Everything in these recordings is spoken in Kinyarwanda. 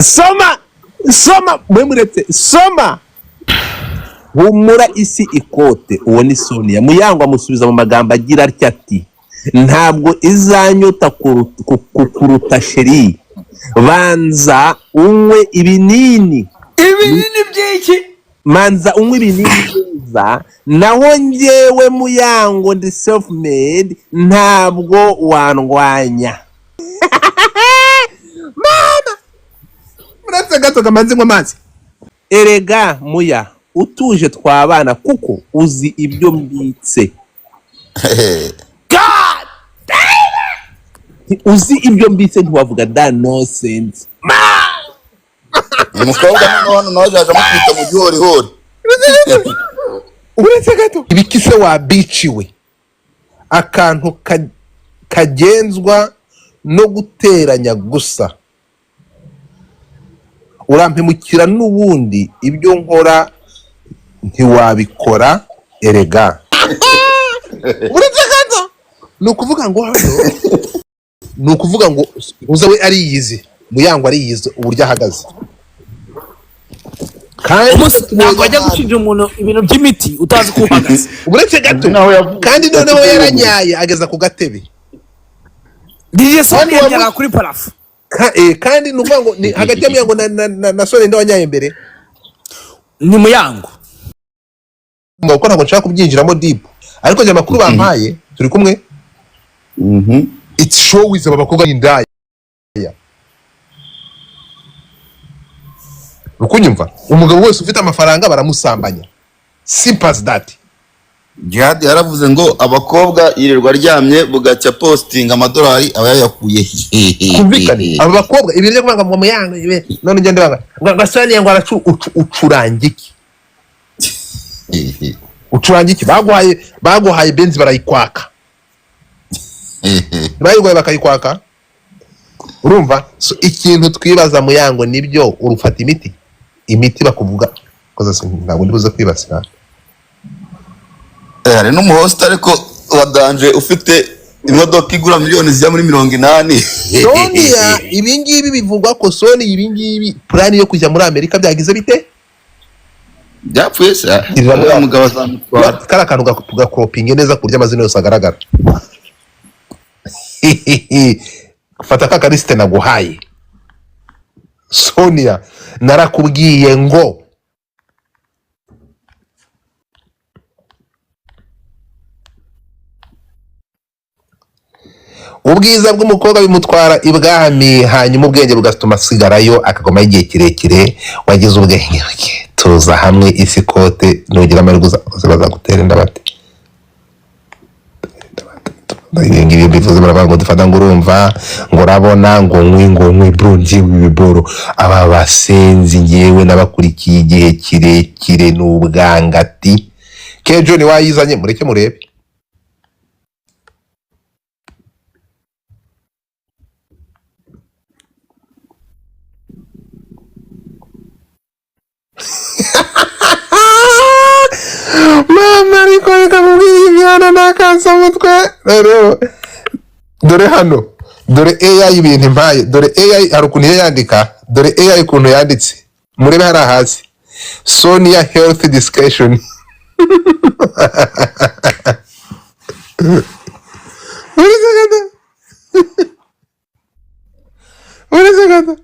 soma mwemuretse soma humura isi ikote. Uwo ni Sonia. Muyango amusubiza mu magambo agira ati ntabwo izanyota kuruta sheri, banza unywe ibinini by'iki, manza unywe ibinini neza, naho njyewe Muyango ndi self made, ntabwo wandwanya. Mama muretse gato kamanze ngo amazi. Erega Muya utuje twabana kuko uzi ibyo mbitse. God damn, uzi ibyo mbitse ntiwavuga da nonsense. Umukobwa hano nawe aje amukita mu gihori hori. Uretse gato ibikise wa biciwe akantu kagenzwa no guteranya gusa. Urampemukira n'ubundi ibyo nkora ntiwabikora erega. Uretse gato nukuvuga ngo hano nukuvuga ngo uzawe ari yize Muyango ari yize uburyo ahagaze. Kandi ntabwo ajya gushinja umuntu ibintu by'imiti utazi ko uhagaze. Uretse gato kandi noneho yaranyaye ageza ku gatebe. DJ Sonia yari kuri parafu. Kandi nuvuga ngo ni hagati ya Muyango na Sonia ndo wanyaye mbere. Ni Muyango. Mbako ntabwo nshaka kubyinjiramo deep. Ariko je makuru bampaye turi kumwe. It's show with abakobwa indaya. Ukunyumva umugabo wese ufite amafaranga baramusambanya. Simple as that. Jihad yaravuze ngo abakobwa yirirwa aryamye bugacya posting amadolari aba yayakuye. Kumvikane aba bakobwa ibiryo kubanga mu Muyango none ngende banga ngo Sonia ngo aracu ucurangiki. Ucurangiki baguhaye benzi barayikwaka. Bayiguye bakayikwaka. Urumva so ikintu twibaza Muyango nibyo urufata imiti bakuvuga koza ntabwo ndibuze kwibasira. Ari n'umuhosta ariko wadanje ufite imodoka igura miliyoni zijya muri 80. Sonia ibingibi bivugwa ko Sonia ibingibi plan yo kujya muri Amerika byagize bite? Byapfuye se. Umugabo azamutwara. Kara kantu gakropinge neza kurya amazina yose agaragara. Fata ka liste naguhaye. Sonia narakubwiye ngo ubwiza bw'umukobwa bimutwara ibwami hanyuma ubwenge bugatuma asigarayo akagoma igihe kirekire. Wagize ubwenge tuza hamwe isi kote nugira amahirwe bazagutera inda bate. Ngiye bivuze baravuga dufata ngo urumva ngo urabona ngo nkwi brunji wiboro aba basenzi ngewe nabakurikiye igihe kirekire n'ubwangati. Kejo ni wayizanye mureke murebe. Mama ariko reka mubwire ibyana nakansa mutwe. Dore hano dore AI ibintu impaye. Dore AI hari ukuntu yandika. Dore AI ukuntu yanditse. Murebe hari hasi Sonia health discussion. Uretse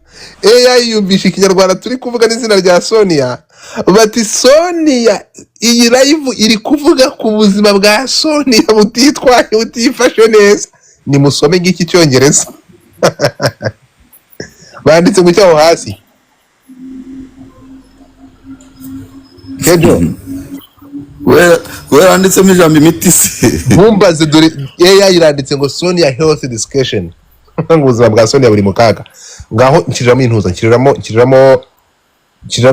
AI yumvisha ikinyarwanda turi kuvuga n'izina rya Sonia. Bati Sonia iyi live iri kuvuga ku buzima bwa Sonia butitwaye butifashe neza. Ni musome ngiki cyongereza. Banditse mu cyaho hasi. Kejo we yanditse mu ijambo imiti se. Bumbaze dore AI iranditse ngo Sonia health discussion. Ngo ubuzima bwa Sonia buri mu kaga. Ngaho nshiramo intuza nshiramo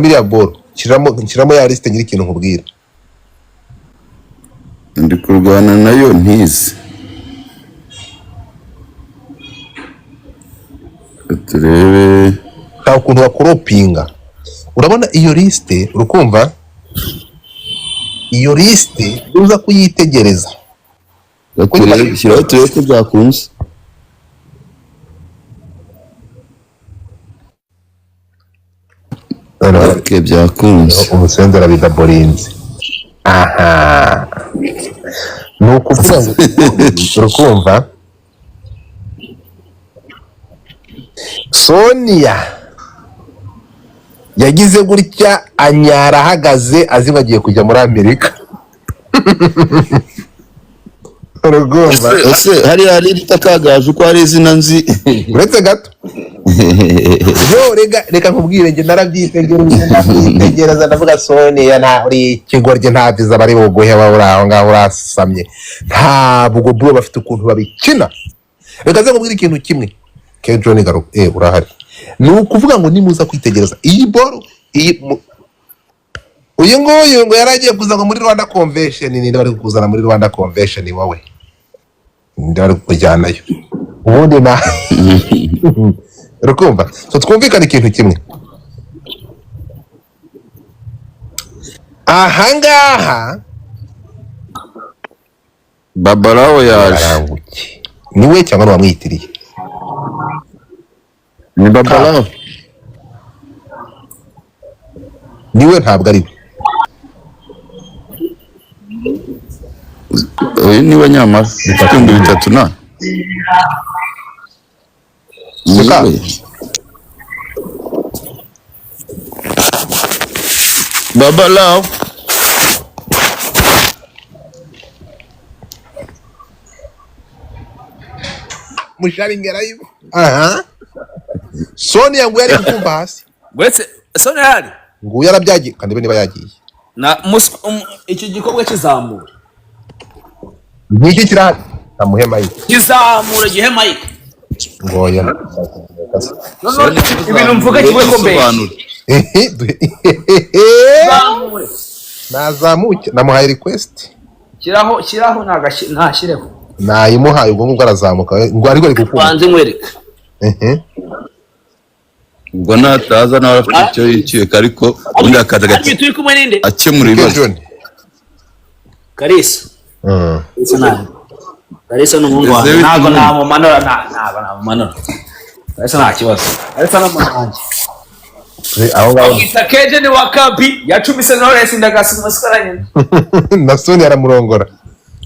ya boro. Nshiramo ya liste nyiri kintu nkubwira. Ndi kurwana nayo ntizi. Turebe nta ukuntu bakoropinga. Urabona iyo liste urukumva? Iyo liste uza kuyitegereza. Shyiraho turebe ko byakunze. Okay, byakunze. Umusendera bita borinzi. Aha. Nuko uvuga ngo urukumva Sonia yagize gutya anyara ahagaze azibagiye kujya muri Amerika. Urugumva ese hari ritakagaje uko ari izina nzi uretse gato. Yo reka nkubwire nge narabyitegereza ndavuga Sonia na uri kigorye nta viza bari buguhe wa uraho ngaho urasamye ntabwo bwo bafite ukuntu babikina. Reka ze nkubwire ikintu kimwe ke John Garo urahari ni ukuvuga ngo nimuza kwitegereza iyi boro uyu nguyu ngo yaragiye kuza ngo muri Rwanda Convention ni bari kuzana muri Rwanda Convention wowe ndari kujyanayo ubundi na rukumva so twumvikana ikintu kimwe ahangaha babarawo yaje niwe cyangwa wamwitiriye ni babarawo niwe ntabwo ari we niwe nyamara ibihumbi 3 na Suka babarawo musharingera yibo aha Sonia ngo yari kukumba hasi Wetse Sonia yari ngo yarabyagiye kandi niba yagiye na iki gikorwa kizamura niki kirahari amuhema yiki kizamura gihema yiki ngoya none ibintu mvuga kiwe ko mbere nazamuke namuhaye request kiraho ntashireho nayimuhaye ubwo ngubwo arazamuka ngo ariko ari kukumva banze mwereka ubwo nataza nawe afite icyo yiciye ariko undi akaza turi kumwe ninde akemura ibibazo Karisa Karisa n'umuhungu wanjye ntago namumanura namumanura Karisa nta kibazo Karisa n'umuhungu aho ngaho itakeje ni wakabi yacumise Knowless ndagasi musikaranye na Sonia aramurongora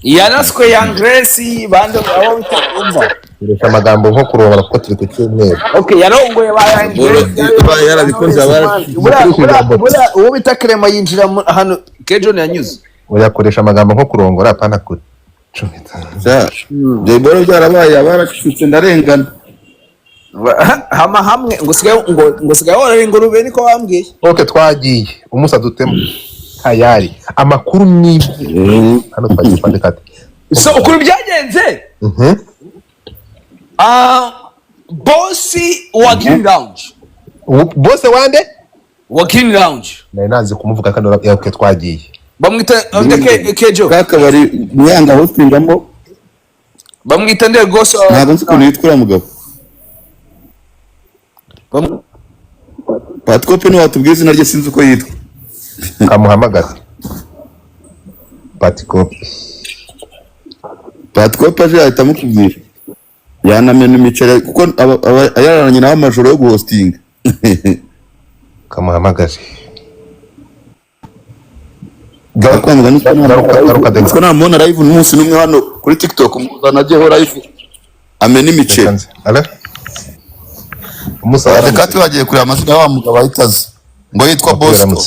yanaswe ya Grace bande abo bitumva reka amagambo nko kurongora kuko turi ku cyumweru okay yarongoye ba yarabikoze bura uwo bita Clement yinjira hano Kejon yanyuze uyakoresha amagambo nko kurongora apana kuri Debora byarabaye abarashutse ndarengana hamwe ngo sigaye wora ingurube niko bambwiye okay twagiye umusa dutemo tayari amakuru ni hano twagiye kati so ukuri byagenze bossi wa Green Lounge boss wande wa Green Lounge nazi kumuvuga kandi yawe twagiye bamwita Kejo kakabari Muyanga hostingamo bamwita nde goso ntabwo nzi ukuntu yitwa mugabo Patikope ni watubwiye izina rye sinzi uko yitwa kamuhamagaza Patikope aje ahita amukubwira yanamena imicere kuko ayararanye nawe amajoro yo guhostinga kamuhamagaje gakwanga niko namubona live n'umunsi n'umwe hano kuri TikTok muzanajeho live amena imicere umusaza kati wagiye kuri amazina wa mugabo ahitaze ngo yitwa Bosco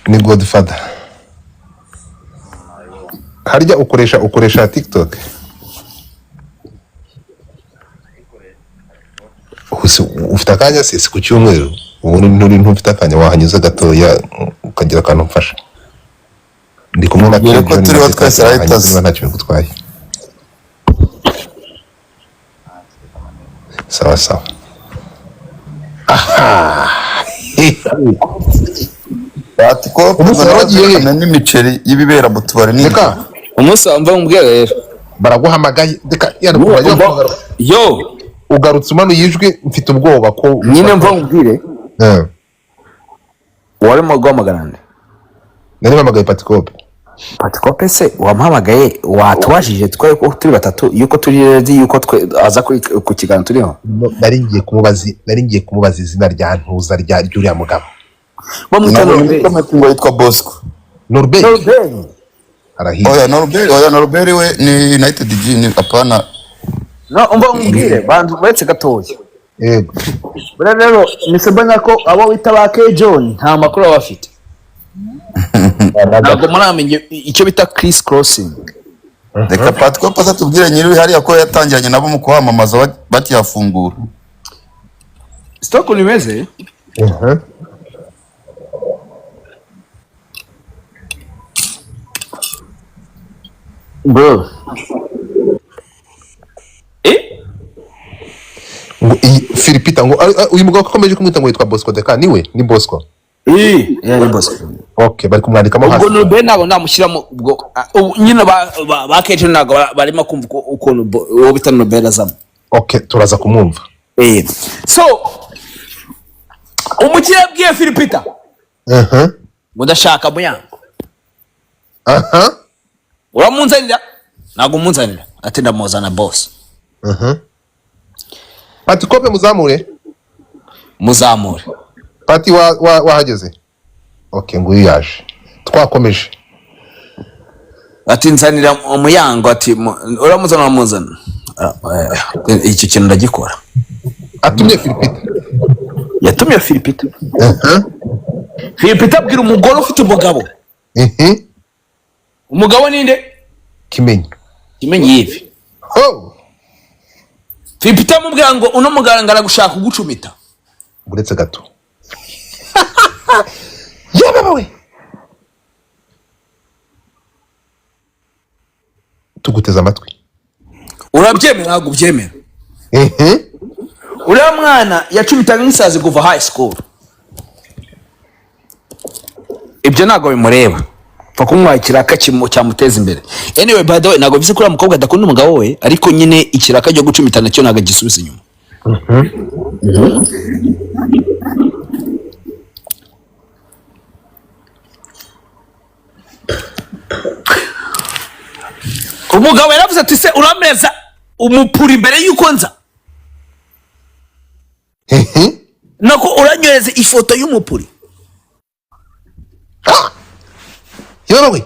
ni Godfather harya ukoresha TikTok ufite akanya se ku cyumweru ubundi ntufite akanya wahanyuza gatoya ukagira akantu mfasha ndi kumwe na John ko turi twese ahitaze nta kintu gutwaye sawa aha Patikope umusagiye n'imiceri y'ibibera mu tubari ni umusamba umbwira rero baraguhamagaye deka yo ugarutse umanu yijwi mfite ubwoba ko nyine mva umbwire wari mu guhamagara nde nari mpamagaye Patikope Patikope se wampamagaye watubajije twe ko turi batatu yuko turi ready yuko twe aza ku kiganiro turiho. Nari ngiye kumubaza izina rya ntuza rya ryuriya mugabo. Ngo yitwa Bosco. Norbert. Arahiye. Oya Norbert we ni United Gene apana. No umva umbwire bantu betse gatoya. Yego. Rero nisebanya ko abo wita ba K John nta makuru abafite. Ntabwo muramenye icyo bita Chris Crossing. Reka Patiko pasa tubwire nyiri hariya ko yatangiranye nabo mu kuhamamaza batiyafungura. Stock nimeze? Bro. Philipita ngo uyu mugabo akomeje kumwita ngo yitwa Bosco Deka niwe ni Bosco. Ni Bosco. Okay, bari kumwandikamo hasi. Ubwo no nabo namushyiramo ubwo nyine ba Kejo nago barimo kumva ukuntu uwo bita no Belazam. Okay, turaza kumwumva. So umukire abwiye Philipita. Mudashaka Muyango. Uramunzanira? Nago munzanira. Ati ndamuzana boss. Pati kope muzamure. Pati wahageze. Okay, nguyu yaje. Twakomeje. Ati nzanira Muyango ati uramuzana. Iki kintu ndagikora. Atumye Philipita. Yatumye Philipita. Philipita abwira umugore ufite umugabo. Umugabo ninde? Kimenyi yivi. Philipita mubwira ngo uno mugarangara gushaka kugucumita. Buretse gato. Yabawe. Tuguteza amatwi. Urabyemera ntabwo ubyemera? Uriya mwana yacumitaga nk'isazi kuva high school. Ibyo ntabwo bimureba. Fa kumwa ikiraka cyamuteza imbere. Anyway, by the way, ntabwo bizi kuri umukobwa adakunda umugabo we, ariko nyine ikiraka cyo gucumita nacyo ntabwo gisubiza inyuma. Umugabo yaravuze ati se urameza umupuri imbere yuko nza. Nako uranyohereza ifoto y'umupuri. Yowe.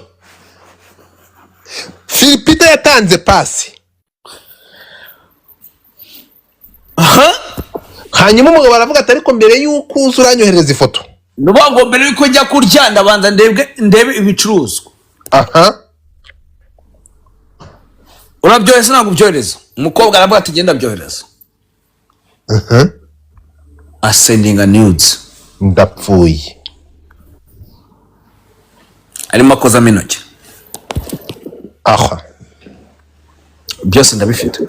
Philipita yatanze pasi. Hanyuma umugabo aravuga ati ariko mbere yuko uranyohereza ifoto. Nubango mbere yuko njya kurya ndabanza ndebe ibicuruzwa. Urabyohereza ntabwo byohereza. Umukobwa aravuga ati genda byohereza. Asendinga nudes. Ndapfuye. Arimo akoza minoki. Aha. Byose ndabifite.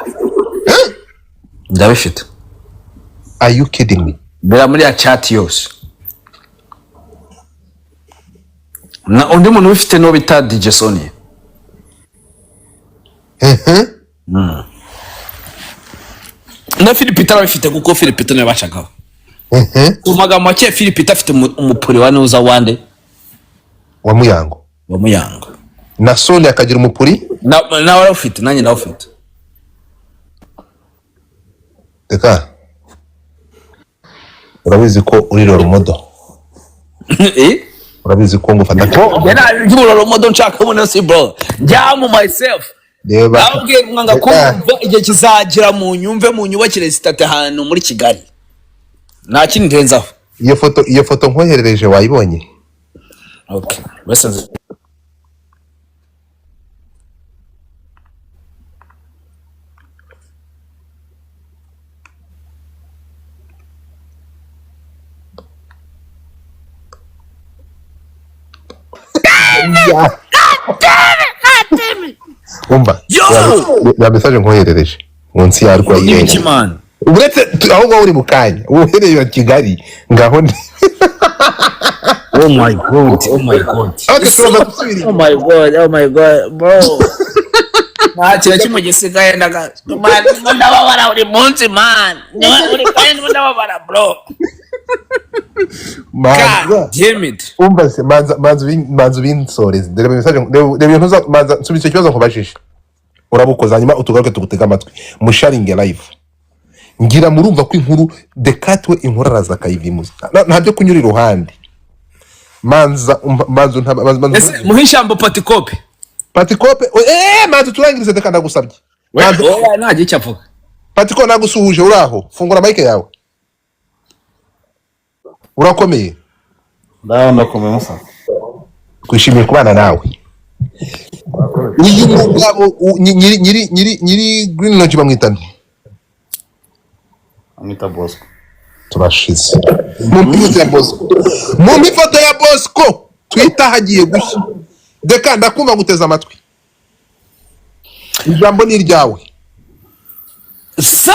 Ndabifite. Are you kidding me? Bera muri ya chat yose. Na undi muntu ufite no bita DJ Sonia. Na Philipita arabifite kuko Philipita nawe bacagaho. Kumaga make Philipita afite umupuri wa nuza wande wa Muyango. Na Sonia akagira umupuri? Na wala ufite nanjye nawe ufite. Eka. Urabizi ko uri Roromodo. Urabizi ko ngufata ko. Yana ndi Roromodo nshaka kubona si bro. Njyamu myself. Nabwiye mwanga kumva igihe kizagira mu nyumve mu nyubakire zitate hano muri Kigali. Nta kindi ndenzaho. Iyo foto nkoherereje wayibonye? Okay. Listen. Umba. Ya message nkoherereje. Munsi ya rwa yenge. Uretse aho uri mukanya. Uhereye wa Kigali ngaho ndi. Oh my god. Okay, oh my god, bro. Nta kimwe gisigaye ndaga. Man, ndababara uri munsi man. Uri kandi ndababara bro. manza damn it. umva se manza ubinsoreze dore message dore ntuza manza nsubise ikibazo nkubajije urabukoza hanyuma utugaruke tugutega amatwi musharinge live ngira murumva ko inkuru dekatwe inkuru araza kayivimuza ntabyo kunyura iruhande manza muhishambo patikope manza turangirize dekanda gusabye nta gice avuga patiko nagusuhuje uraho fungura mike yawe urakomeye ndakomeye musa kwishimiye kubana nawe uyu mugabo nyiri green lodge bamwitana amita Bosco turashize mu mifoto ya Bosco twita hagiye gushya deka ndakumva guteza amatwi ijambo ni ryawe so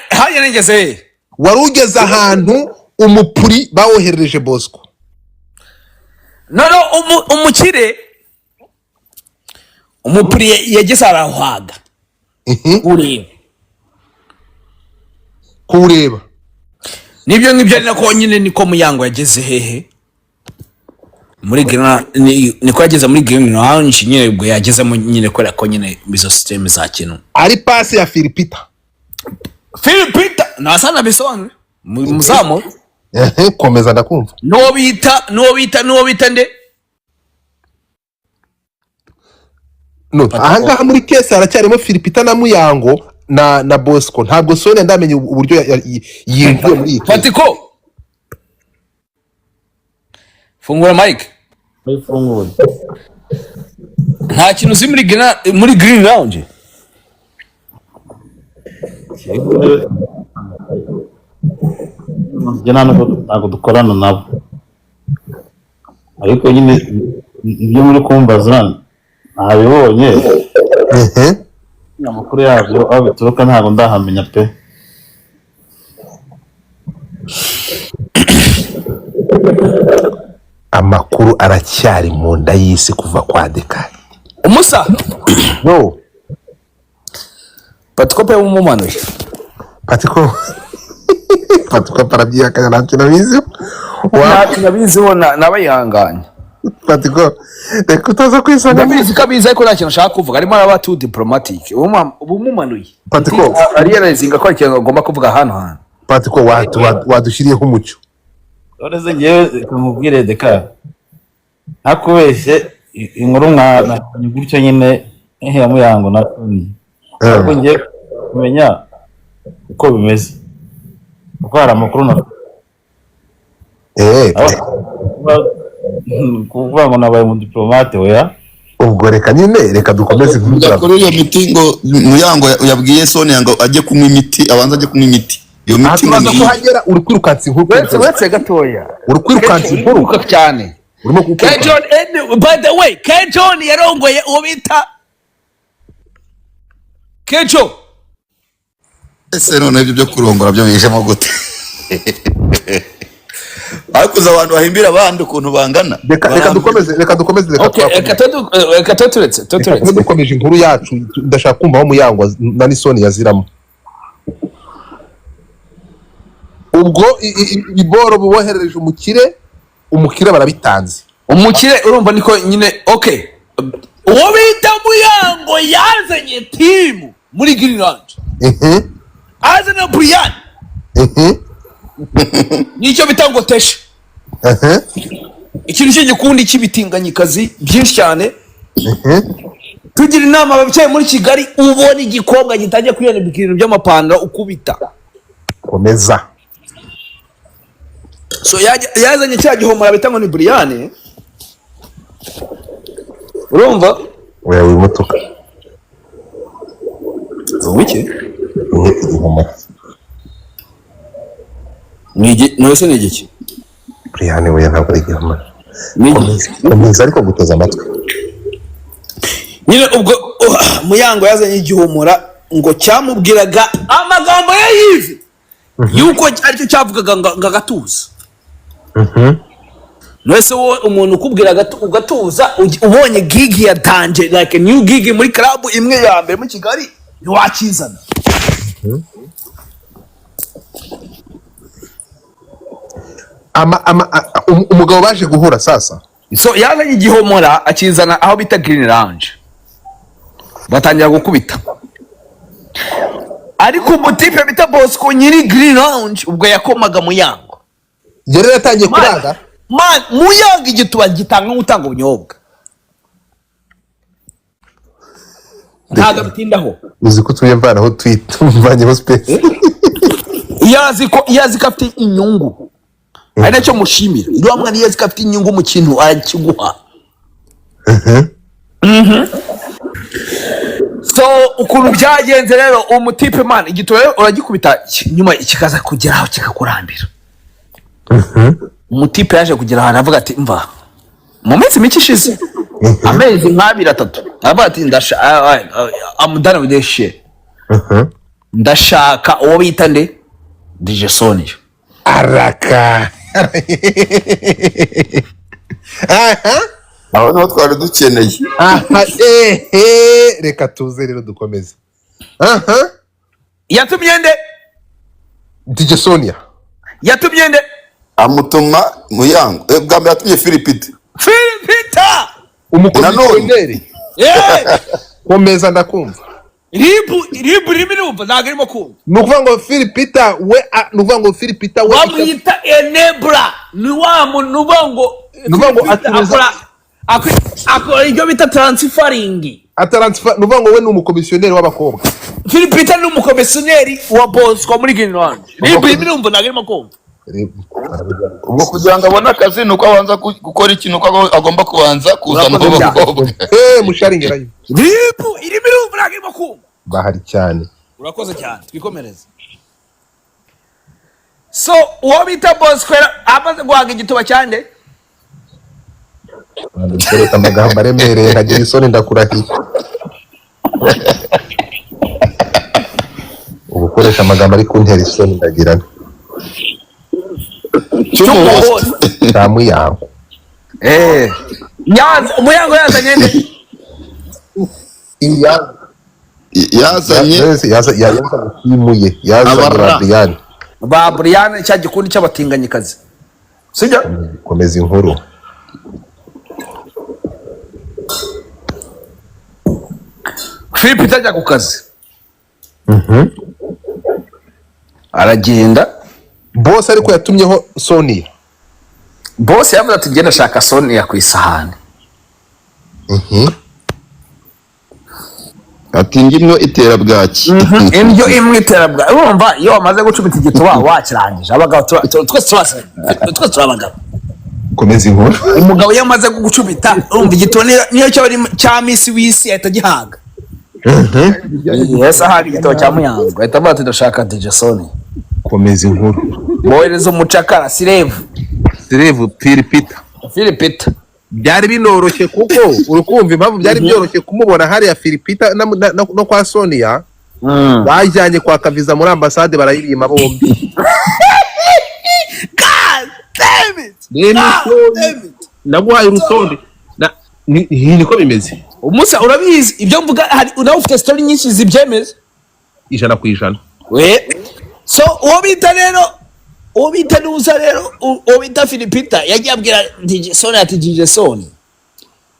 haya nengeze warugeze ahantu umupuri bawoherereje Bosco no umupuri yageze arahaga kureba nibyo ngibyo ari nako nyine niko Muyango yageze hehe muri niko yageze muri Green Lounge nyine ubwo yagezemo nyine ko nyine bizo system za kintu ari pass ya Philipita nasana bisobanuro muzamo komeza ndakumva no bita nde no ahangaha muri kese haracyarimo Philipita na Muyango na Bosco ntabwo Sonia ndamenye uburyo yinjiye muri iki Patiko fungura mic fungura nta kintu uzi muri Green Lounge ntabwo dukorana nabo ariko nyine ibyo muri kumbaza ntabibonye amakuru yabyo aho bituruka ntabwo ndahamenya pe amakuru aracyari mu nda y'isi kuva kwa Deka umusa no Patiko pe umumanuye Patiko parabyakanya ntacyo nabizi nabayihanganye Patiko reka utaza kwisanga ndabizi kabizi ariko nta kintu nshaka kuvuga arimo araba too diplomatic ubu umumanuye Patiko ari yarazinga ko ikintu agomba kuvuga hano Patiko wadushyiriyeho umucyo ureze ngewe kumubwire Deka ntakubeshye inkuru mwana gutyo nyine ya Muyango na Sonia ariko ngiye kumenya uko bimeze kuko hari amakuru na kuvuga ngo nabaye mu diplomate oya ubwo reka dukomeze kuri iyo mitingo Muyango yabwiye Sonia ngo ajye kunywa imiti abanza ajye kunywa imiti iyo mitingo ngo kuhagera uri kwirukansa inkuru wetse gatoya uri kwirukansa inkuru cyane urimo gukora by the way Kejon yarongoye ubita Kejo ese none ibyo byo kurongora byo bijemo gute akuza abantu bahimbira abandi ukuntu bangana reka dukomeze okay reka turetse dukomeje inkuru yacu ndashaka kumva aho Muyango na Sonia yaziramo ubwo iboro buboherereje umukire barabitanze umukire urumva niko nyine okay uwo bita Muyango yazanye team muri Green Lounge azana Brian nicyo bitango teshe ikintu cy'igikundi cy'ibitinganyikazi byinshi cyane tugira inama ababyeyi muri Kigali ubona igikobwa gitangiye kwiyana ibintu by'amapantaro ukubita komeza so yazanye cya gihomora bitango ni Brian urumva wewe wimotoka wiki Nose ni igiki Brian we ntabwo ari igihomora komeza ariko guteza amatwi nyine ubwo Muyango yazanye igihomora ngo cyamubwiraga amagambo ya yive yuko aricyo cyavugaga ngo agatuza Nose wo umuntu ukubwira ugatuza ubonye gig ya danje like a new gig muri club imwe ya mbere mu Kigali ntiwakizana umugabo baje guhura sasa. So yazanye igihomora akizana aho bita Green Lounge. Batangira gukubita. Ariko umutipe bita Bosco nyiri Green Lounge ubwo yakomaga Muyango. Yari yatangiye kuraga. Man, Muyango igituba gitanga gutanga ubunyobwa. Ntaga bitindaho. Uzi ko tuyemvanaho tweet mvanyeho space. Yazi ko afite inyungu. Ari nacyo mushimira. Iriya mwana yazi ko afite inyungu mu kintu akiguha. So ukuntu byagenze rero umutipe man igituba uragikubita nyuma kikaza kugeraho kikakurambira. Umutipe yaje kugera ahantu avuga ati mva mu minsi mike ishize amezi nk'abiri atatu avuga ati I'm done with this shit. Ndashaka uwo bita nde DJ Sonia araka. aho no twari dukeneye. Reka tuze rero dukomeze. yatumye nde DJ Sonia yatumye nde Amutuma Muyango bwa mbere yatumye Philipita umukomisiyoneri. Komeza ndakumva. ribu rimwe ntago arimo kumva. Nukuvuga ngo Philipita we nukuvuga ngo Philipita we bamwita enebra ni wa muntu nuvuga ngo akora ibyo bita transferring. Nuvuga ngo we ni umukomisiyoneri w'abakobwa. Philipita ni umukomisiyoneri wa Bosco muri Green Lounge. Ribu rimwe ntago arimo kumva. ubwo kugira ngo abone akazi nuko abanza gukora ikintu ko agomba kubanza kuzana abakobwa. Musharingerayo. Ribu irimo ntago arimo kumva. Bahari cyane. Urakoze cyane twikomereze. So uwo bita Bosco amaze guhaga igituba cyane Ndikwereka amagambo aremereye nkagira isoni ndakurahiye. Ugukoresha amagambo ari kuntera isoni ndagirana. Muyango. Muyango yazanye nde? yazanye kimuye yazanye ba Brian cya gikundi cy'abatinganyikazi. Sibyo? Komeza inkuru. Philip ajya ku kazi. Aragenda. Boss ariko yatumyeho Sonia. Boss yavuze ati ngenda shaka Sonia ku isahani. ati ngimyo itera bwaki. Indyo imwe itera bwaki. Urumva iyo wamaze gucubita igituba wakirangije. Abagabo twese turabagabo. Komeza inkuru. Umugabo yamaze gucubita urumva igituba niyo cya Miss w'isi ahita gihaga. Yes, aha igituba cya Muyango ahita avuga ati ndashaka DJ Sonia. Komeza inkuru. Bohereza umucakara Slave Philipita. Byari binoroshye kuko urukumva impamvu byari byoroshye kumubona hariya Philipita no kwa Sonia. Bajyanye kwa kaviza muri ambassade barayirima bombi. God damn it. Naguhaye urutonde. Niko bimeze. Umusa urabizi ibyo mvuga hari unawe ufite story nyinshi zibyemeza 100%. So uwo bita nuza rero uwo bita Philipita yagiye abwira DJ Sonia ati DJ Sonia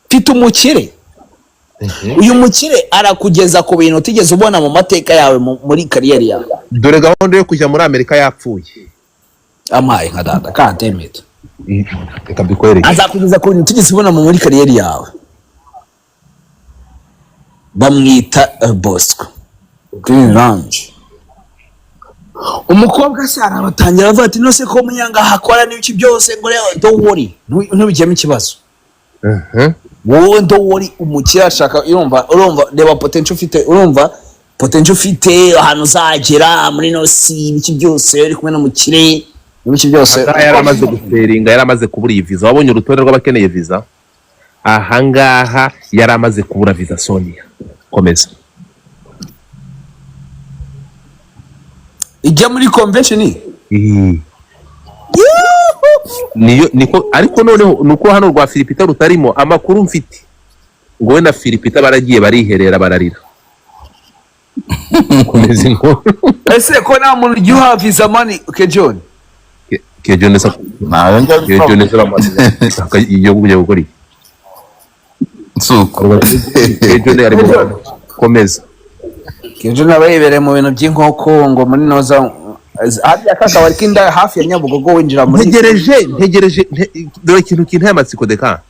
mfite umukire. Uyu mukire arakugeza ku bintu utigeze ubona mu mateka yawe muri kariyeri yawe. Dore gahunda yo kujya muri Amerika yapfuye. Amaye nka dada ka demit. Reka bikwereke. Azakugeza ku bintu utigeze ubona muri kariyeri yawe. Bamwita Bosco Green Lounge. Umukobwa se arabatangira avuga ati nose ko Muyango hakora n'ibiki byose ngo rero don't worry ntubigemo ikibazo. Wowe don't worry umukira ashaka urumva reba potential ufite ahantu uzagera muri nosi ibiki byose uri kumwe n'umukire ibiki byose. Yaramaze guferinga yaramaze kubura iyi visa. Wabonye urutonde rw'abakeneye visa? Ahangaha yaramaze kubura visa Sonia. Komeza. Ijya muri convention niyo niko ariko noneho nuko hano rwa Philipita rutarimo amakuru mfite ngo we na Philipita baragiye bariherera bararira. Komeza inkuru. Ese ko nta muntu ugiye uha visa money okay John? Kejo nesa. Kejo nesa la iyo kujya gukora iki? Suko. Kejo ne ari mu komeza. Kejo nabayibere mu bintu by'inkoko ngo muri noza hafi akakabari kinda hafi ya Nyabugogo winjira muri ntegereje dore ikintu kintu y'amatsiko deka.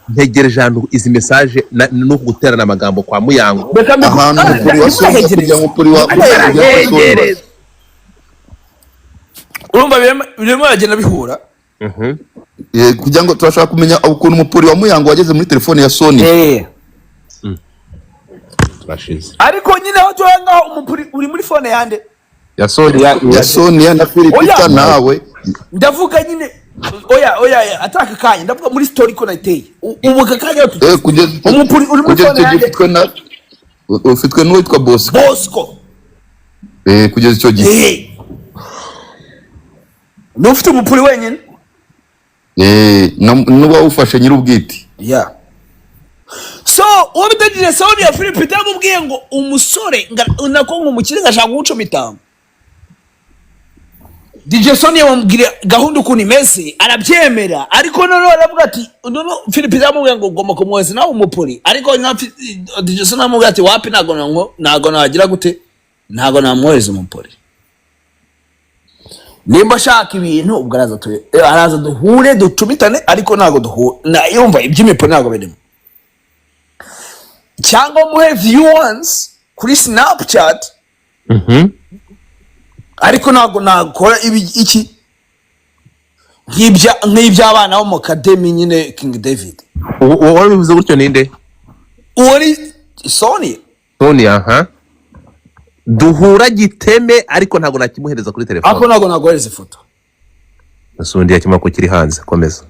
Ntegereje ahantu izi message no guterana amagambo kwa Muyango. Ahantu kuri wasonga kujya mu kuri wa urumva birimo yagenda bihura. Kugira ngo turashaka kumenya ukuntu umupuri wa Muyango wageze muri telefone ya Sonia. Bashize. Ariko nyine aho turanga umupuri uri muri phone yande Ya Sonia na Philipita nawe. Ndavuga nyine oya ataka kanya ndavuga muri story ko nateye. Umuka kanya kugeza umupuri uri muri phone yande. Ufitwe n'uwitwa Bosco. Kugeza icyo gihe. Nufite umupuri wenyine? Nuba ufashe nyir'ubwite. Yeah. So, wabita DJ Sonia Philipita yamubwiye ngo umusore nako ngumukire ngashaka gucomita. DJ Sonia wamubwira gahunda ukuntu imeze arabyemera ariko none aravuga ati none Philipita yamubwiye ngo ugomba kumweza nawe umupuri ariko DJ Sonia yamubwiye ati wapi nago nagira gute nago namweza umupuri. Nimba shaka ibintu ubwo araza duhure ducumitane ariko nago yumva iby'imipuri nago birimo. Cyangwa muhe viewers kuri Snapchat. Ariko nago nakora iki nk'iby'abana bo mu academy nyine King David. Wowe bivuze gutyo ninde? Uri Sonia duhura giteme ariko ntago nakimuhereza kuri telefone. Ako nago nagohereza ifoto. Nasundi yakimako kiri hanze komeza.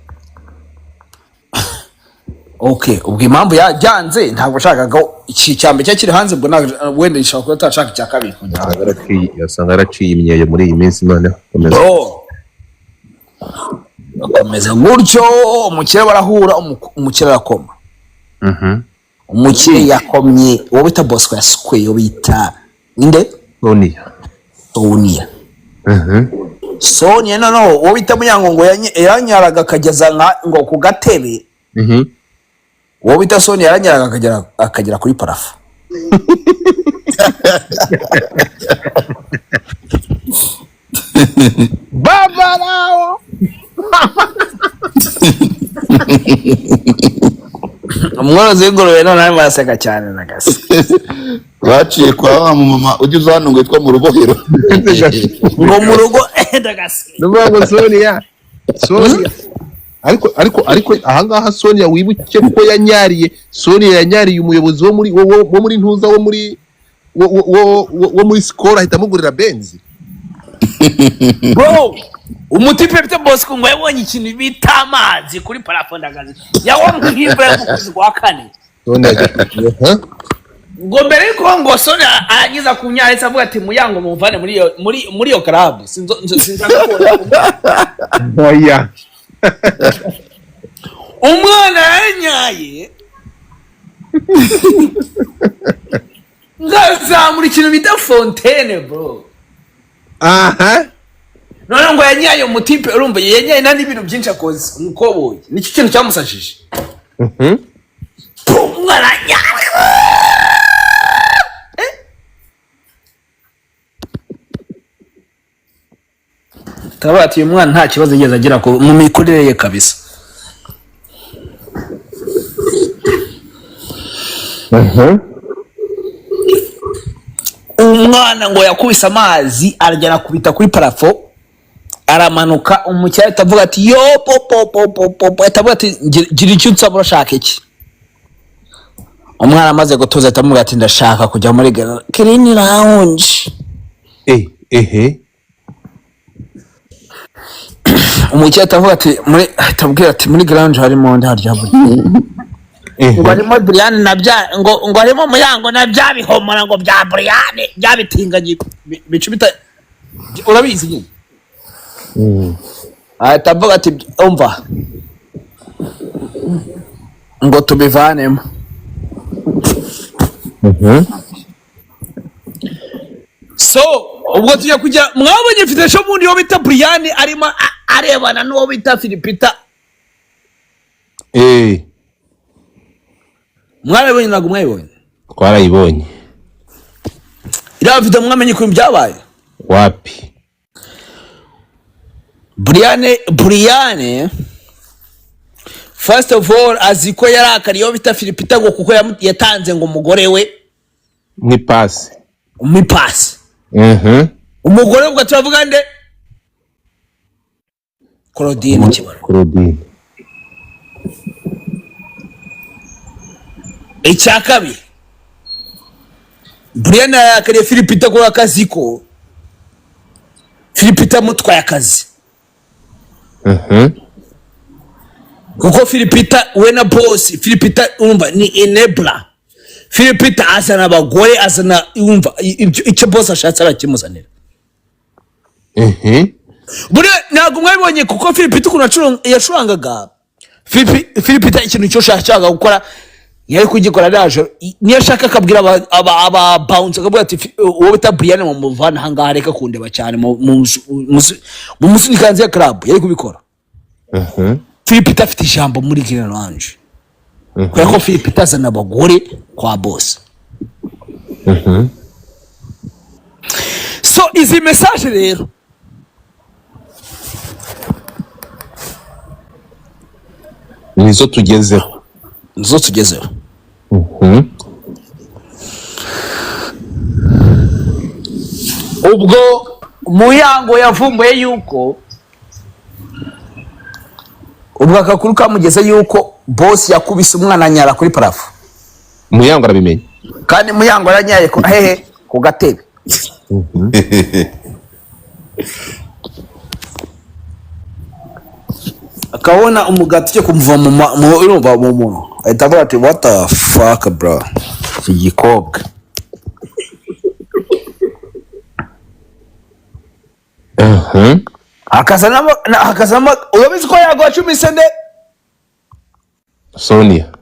Okay, ubwo impamvu yajyanze ntabwo ashakaga iki cyambe cyakiri hanze ubwo wenda ishaka ko atashaka cya kabiri. Yasanga araciye imyeyo muri iyi minsi none komeza. Komeza gutyo umukire barahura umukire arakoma. Umukire yakomye uwo bita Bosco yasukwe yo bita inde? Sonia. Sonia no uwo bita Muyango ngo yanyaraga akageza ngo ku gatebe. Uwo bita Sonia yaranyaraga akagera kuri parafu. Baba lao. Umworozi w'ingurube none arimo araseka cyane nagase. Baciye kwa mama ugize hano ngo yitwa mu rubohero. Ngo mu rugo ndagase. Ndumva Sonia. Ariko ahangaha Sonia wibuke ko yanyariye umuyobozi wo muri ntuza wo muri Skol ahita mugurira Benz. Bro, umutipe bita Bosco ngo yabonye ikintu bita amazi kuri parafond agazi. Yawonga nk'imvura mu kwezi kwa kane. Ngo mbere yuko ngo Sonia arangiza kunyaretse avuga ati Muyango mumvane muri yo club. Oya. Umwana yanyaye ngazamura ikintu bita fontaine bro. None ngo yanyaye umutipe urumva yanyaye nandi ibintu byinshi akoze umukoboye niki kintu cyamusashije. Umwana yanyaye tabati uyu mwana nta kibazo yigeze agira mu mikurire ye kabisa. Umwana ngo yakubise amazi aragera kubita kuri parafo aramanuka umukire atavuga ati yo popo atavuga ati gira icyo unsaba urashaka iki. Umwana amaze gutuza atamuga ati ndashaka kujya muri Green Lounge. Umukire atavuga ati atabwira ati muri Lounge harimo ndarya buri. Ngo harimo Brian ngo harimo Muyango na byabihomora ngo bya Brian byabitinganye bicubita urabizi nyine. Atavuga ati umva ngo tubivanemo. So ubwo tujya kujya mwabonye mfite sho mundi yo bita Brian arimo arebana n'uwo bita Philipita. Mwarabonye ntabwo mwayibonye? Twarayibonye. Iriya video mwamenye ko byabaye? Wapi? Briane first of all aziko yarakariye uwo bita Philipita ngo kuko yatanze ngo umugore we mwipasi. Umugore ubwo turavuga nde? Claudine kibara. Icyakabi Brian yakariye Philipita ko akazi ko Philipita mutwaye akazi. Kuko Philipita we na boss Philipita umva ni enabler. Philipita azana abagore azana umva icyo boss ashatse arakimuzanira. Bure ntabwo mwabonye kuko Philipita kuno yacurangaga Philipita ikintu cyo shaka gukora yari kugikora raje niyo ashaka akabwira aba bounce akabwira ati uwo bita Brian mu muvana hanga reka kundeba cyane mu musunikanze ya club yari kubikora. Philipita afite ijambo muri Green Lounge. Kwa ko Philipita azana abagore kwa boss. So izi message rero nizo tugezeho. Ubwo Muyango yavumbuye yuko ubwo akakuru kamugeze yuko boss yakubise umwana nyara kuri parafo. Muyango arabimenye. Kandi Muyango aranyaye ko hehe ku gatebe. Akabona umugati cyo kumva mu urumva mu muntu ahita avuga ati what the fuck bro igikobwa. Akazama uyobizi ko yago cumise nde Sonia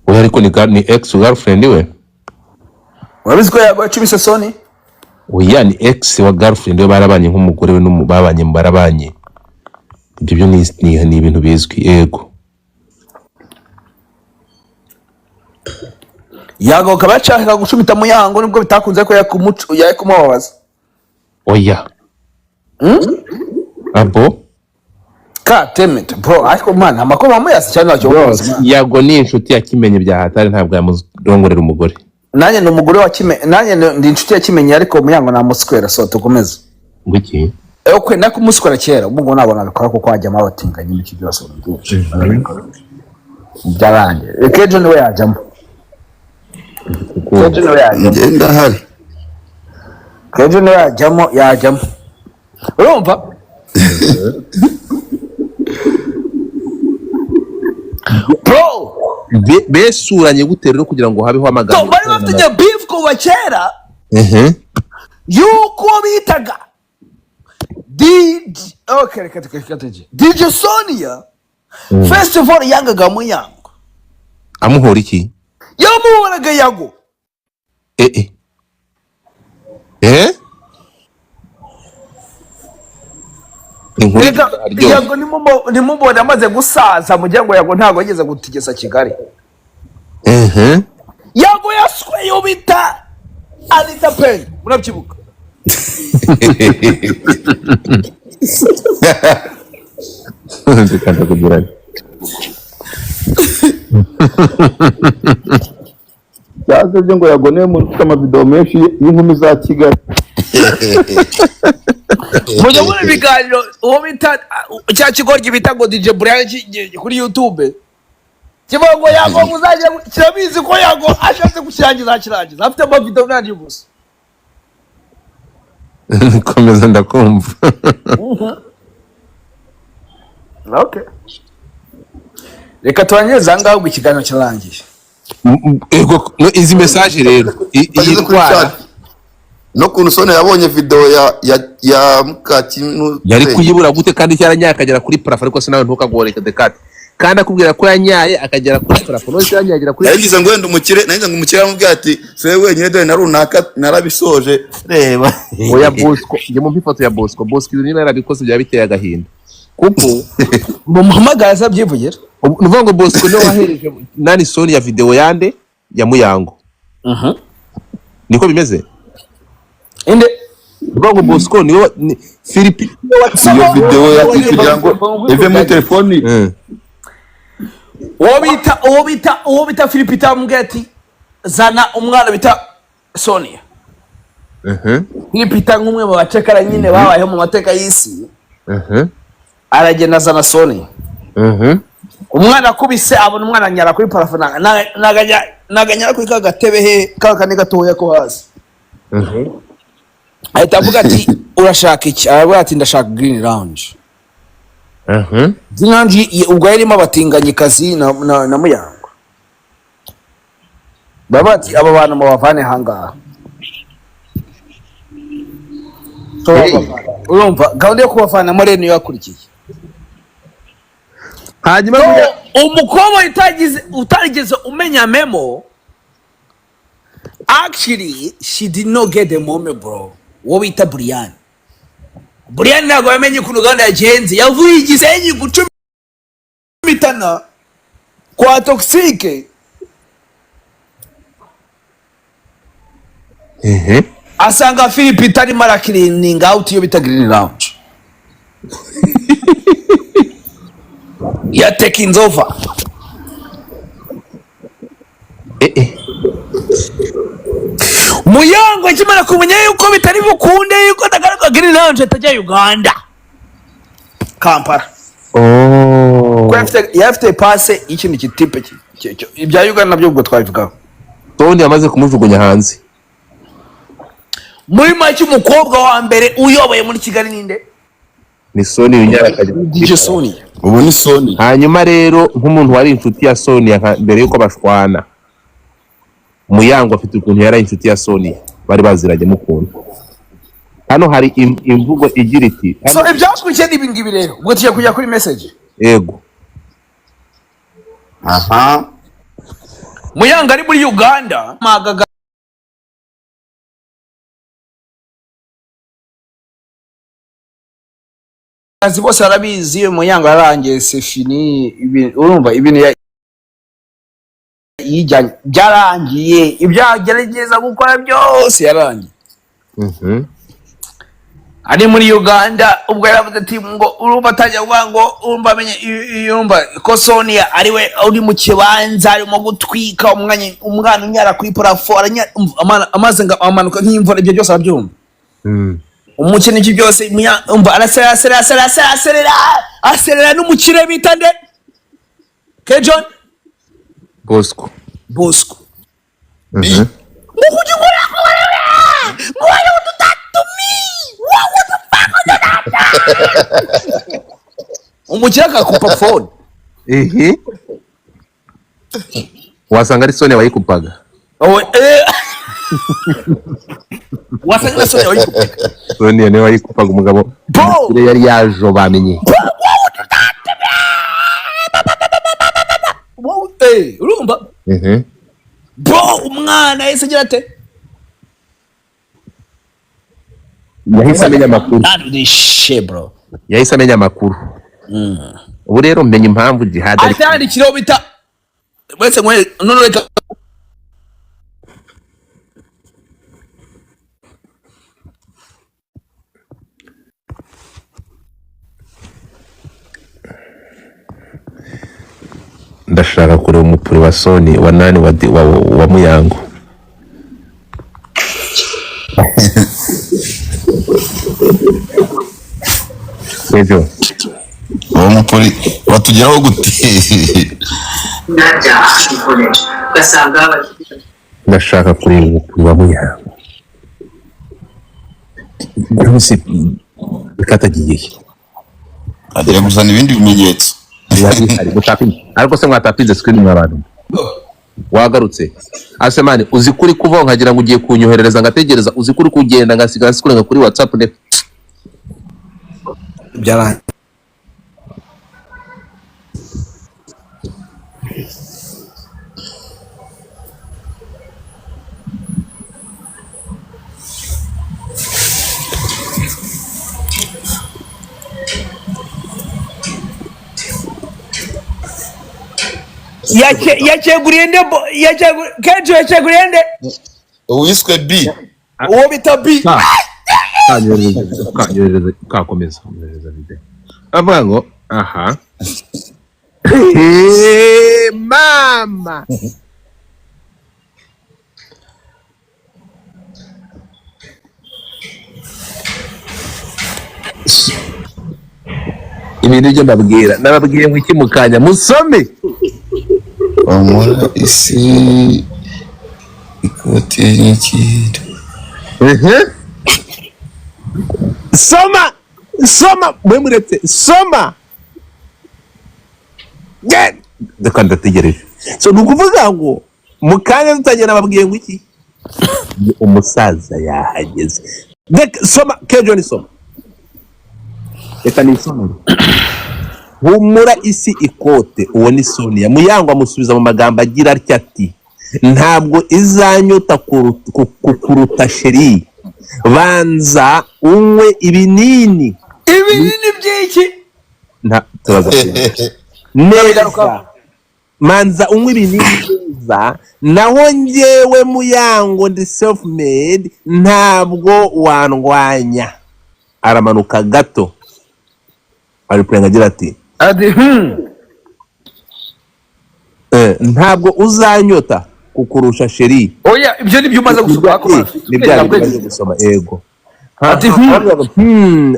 we ariko ni ex girlfriend we. Uyobizi ko yago cumise Sonia oya ni ex wa girlfriend we barabanye nk'umugore we n'umubabanye barabanye. Ibyo ni ibintu bizwi yego. Yago kabachaka gucumita Muyango nibwo bitakunze ko yakumubabaza. Oya. Abo ka temete bro ariko man amakoma muyasi cyane cyo kubaza. Yago ni inshuti yakimenye bya hatari ntabwo yamudongorera umugore. Nanye no mugore wa kimenye nanye ndi inshuti yakimenye ariko Muyango namuswera so tukomeza. Ngiki? Okwe nakumuswera kera ubwo nabona bikora kuko hajyamo abatinganye n'iki byose byaranje. Ekejo niwe yajyamo. Ngenda hari. Kejo niwe yajyamo. Urumva? Bro, besuranye gute rero kugira ngo habeho amagambo. Bari bafite beef ko bakera. Yuko bitaga DJ Sonia first of all yangaga Muyango. Amuhora iki? Yamuhoraga Yago. Yago nimubona amaze gusaza mugira ngo Yago ntago yageze gutigesa Kigali. Yago yaswe yo bita Anita Pen murabyibuka. Ndikanda kugira Yaje ngo Yagoneye mu amavideo menshi y'inkumi za Kigali. Mujya muri biganiro uwo bita cya kigoryi bita ngo DJ Brian kuri YouTube. Kivuga ngo Yago muzaje kirabizi ko Yago ashatse gukirangiza afite amavideo nandi gusa. Komeza ndakumva. Okay. Reka twanyeza ngaho ikiganiro kirangiye. Ego izi message rero Iyi no kuntu Sonia yabonye video ya Mukakinu yari kuyibura gute kandi cyaranyakagera kuri parafo ariko sinawe ntukagoreka dekate kandi akubwira ko yanyaye akagera kuri parafo nose yanyagira kuri yagize ngo wenda umukire nagize ngo umukire amubwira ati se wenyine dore na runaka narabisoje reba oya Bosco njye mu ifoto ya Bosco ibintu niba yarabikoze bya biteye agahinda kuko muhamagara zabyivugira nuvuga ngo Bosco no wahereje nani Sonia video yande ya Muyango niko bimeze inde nuvuga ngo Bosco niwe Philippe iyo video yakikugira ngo ive mu telefoni uwo bita Philippe tamubwira ati zana umwana bita Sonia Philippe nk'umwe mu bacekara nyine babayeho mu mateka y'isi aragenda azana Sonia umwana akubise abona umwana anyara kuri parafo naganyara kuri kagatebe he kakane gatoya ko hasi ahita avuga ati urashaka iki aravuga ati ndashaka green lounge Zinanji ubwo yarimo abatinganyikazi na Muyango babati aba bantu mubavane hangaha urumva gahunda yo kubavana muri niyo yakurikiye hanyuma umukobwa utarigeze umenya memo actually she did not get the memo bro wo bita Brian ntabwo yamenye ukuntu gahunda yagenze yavuye igisenyi gucumitana kwa toxique asanga Philippe itarimo arakirininga out iyo bita green lounge ya taking over Muyango akimara kumenya yuko bitari bukunde yuko ndagaruka green lounge atajya Uganda Kampala yafite passe ikintu kitipe ibya Uganda nabyo ubwo twabivugaho Tony yamaze kumujugunya hanze muri make umukobwa wa mbere uyoboye muri Kigali ninde ni Sonia unyarakaje DJ Sonia ubu ni Sonia hanyuma rero nk'umuntu wari inshuti ya Sonia mbere yuko bashwana Muyango afite ukuntu yari inshuti ya Sonia bari baziranye mukunda hano hari imvugo igira iti so ibyakurikiye n'ibingibi rero ubwo tugiye kujya kuri message yego Muyango ari muri Uganda magaga azi bose arabizi Muyango yarangiye c'est fini urumva ibintu yijyanye byarangiye ibyagerageza gukora byose yarangiye ari muri Uganda ubwo yaravuze ati ngo urumva atajya kuvuga ngo urumva amenye urumva ko Sonia ariwe uri mu kibanza arimo gutwika umwana unyara kuri parafo amaze ngo amanuka nk'imvura ibyo byose arabyumva umukene iki byose umva aserera n'umukire bita nde Kejon Bosco mukujugura ko wewe utatumi wowe utapako umukire akakupa phone wasanga ari Sonia wayikupaga wasanga Sonia wayikupaga Sonia niwe wayikupaga umugabo yari yajo bamenye urumva bro umwana yese agira ate yahise amenya amakuru bro yahise amenya amakuru ubu rero mmenye impamvu jihad ari kandi kiro bita wese ngwe none reka ndashaka kureba umupuri wa Sony wa nani wa Muyango Ejo uwo mupuri watugeraho gute ndashaka kureba umupuri wa Muyango Bruce bikatagiye agiye guzana ibindi bimenyetso ariko se mwatapinze screen mw'abantu wagarutse asemani uzi kuri kuva nkagira ngo ugiye kunyoherereza ngategereza uzi kuri kugenda ngasigara sikurenga kuri WhatsApp ne byara yacheguriye nde kenshi yacheguriye nde uwiswe B uwo bita B kakomeza video avuga ngo aha mama ibintu byo nababwiye ngo iki mukanya musome bamura isi ikote n'ikintu soma mwe muretse soma reka ndategereje so nukuvuga ngo mukanya tutagera nababwiye ngo iki umusaza yahageze soma Kejoni soma reka nisomere humura isi ikote uwo ni Sonia Muyango amusubiza mu magambo agira atya ati ntabwo izanyota kukuruta sheri banza unywe ibinini by'iki nta tubaza neza manza unywe ibinini neza naho njyewe Muyango ndi self made ntabwo wandwanya aramanuka gato ari prenga agira ati ntabwo uzanyota kukurusha sheri oya ibyo nibyo umaze gusoma gusoma ego ati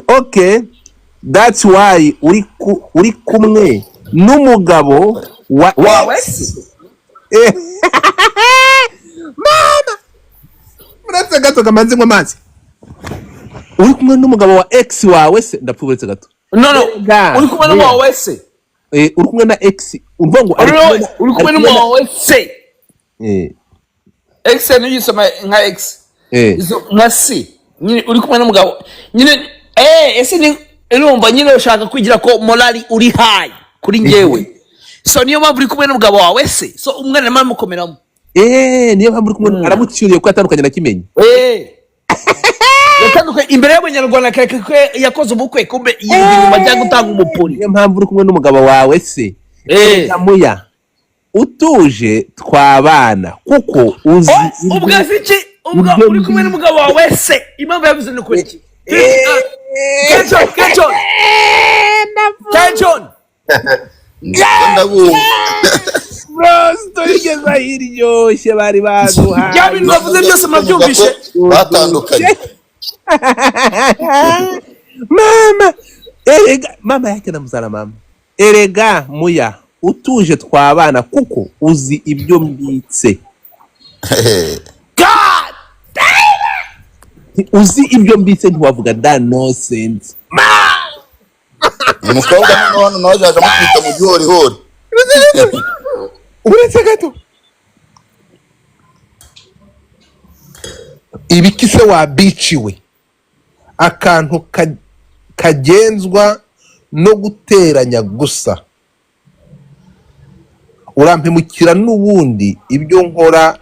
okay that's why uri kumwe n'umugabo wawe mama muretse gato kamanzi ngo mazi uri kumwe n'umugabo wa ex wawe se ndapfuburetse gato no uri kumwe n'umugabo wawe se uri kumwe na ex urumva ngo uri kumwe n'umugabo wawe se ex ni yisoma nka ex nka C nyine uri kumwe n'umugabo nyine ese ni urumva nyine ushaka kwigira ko morali uri high kuri njyewe so niyo mpamvu uri kumwe n'umugabo wawe se so umwana nawe mukomeramo niyo mpamvu uri kumwe aramucyuriye ko atandukanye na Kimenyi yatandukanye imbere y'abanyarwanda kare yakoze ubukwe kumbe yindi nyuma ajya gutanga umupuri niyo mpamvu uri kumwe n'umugabo wawe se Muya utuje twabana kuko uzi ubwazi iki uri kumwe n'umugabo wawe se impamvu yavuze ni ukuri iki Kenjon bro story geza hiryoshye bari baduha ya bintu bavuze byose mwabyumvishe batandukanye mama yake namuzana mama erega Muya utuje twabana kuko uzi ibyo mbitse God uzi ibyo mbitse ntiwavuga da nonsense umukobwa hano nawe azaje amukubita mu gihorihori uretse gato ibikise wabiciwe akantu kagenzwa no guteranya gusa urampemukira n'ubundi ibyo nkora